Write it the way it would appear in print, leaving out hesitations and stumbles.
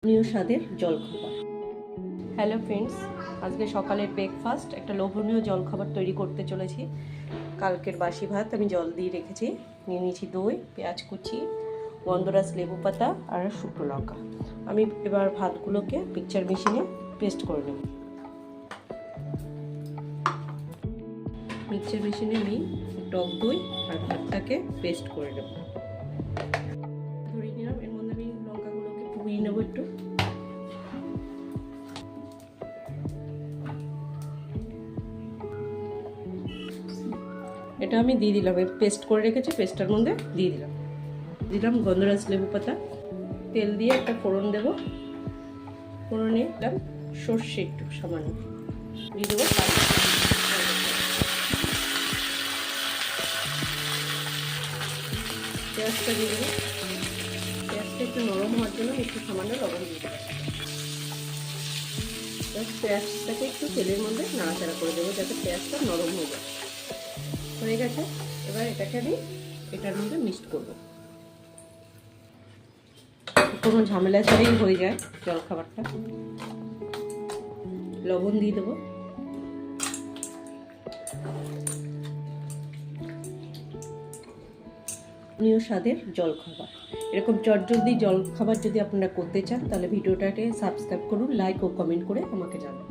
লোভনীয় স্বাদের জলখাবার। হ্যালো ফ্রেন্ডস, আজকে সকালের ব্রেকফাস্ট একটা লোভনীয় জলখাবার তৈরি করতে চলেছি। কালকের বাসি ভাত আমি জল দিয়ে রেখেছি, নিয়ে নিয়েছি দই, পেঁয়াজ কুচি, গন্ধরাজ লেবু পাতা আর শুকনো লঙ্কা। আমি এবার ভাতগুলোকে মিক্সচার মেশিনে পেস্ট করে নেব। মিক্সচার মেশিনে আমি টক দই আর ভাতটাকে পেস্ট করে নেব। ধরিয়ে নিলাম, এর মধ্যে আমি লঙ্কাগুলোকে পুড়িয়ে নেব একটু। এটা আমি দিয়ে দিলাম, পেস্ট করে রেখেছি, পেস্টটার মধ্যে দিয়ে দিলাম গন্ধরাজ লেবু পাতা। তেল দিয়ে একটা ফোড়ন দেব। ফোড়নে দিলাম সর্ষে একটু সামান্য, দিয়ে দেবো পেঁয়াজটা দিয়ে দেবো। পেঁয়াজটা একটু নরম হওয়ার জন্য একটু সামান্য লবণ দিয়ে দেবো। পেঁয়াজটাকে একটু তেলের মধ্যে নাড়াচাড়া করে দেবো যাতে পেঁয়াজটা নরম হয়ে গেছে। এবার এটাকে আমি এটার মধ্যে মিক্সড করবো, কোনো ঝামেলা ছাড়াই হয়ে যায় জলখাবারটা। লবণ দিয়ে দেবো। লোভনীয় স্বাদের জলখাবার, এরকম চটজলদি জলখাবার যদি আপনারা করতে চান তাহলে ভিডিওটাকে সাবস্ক্রাইব করুন, লাইক ও কমেন্ট করে আমাকে জানান।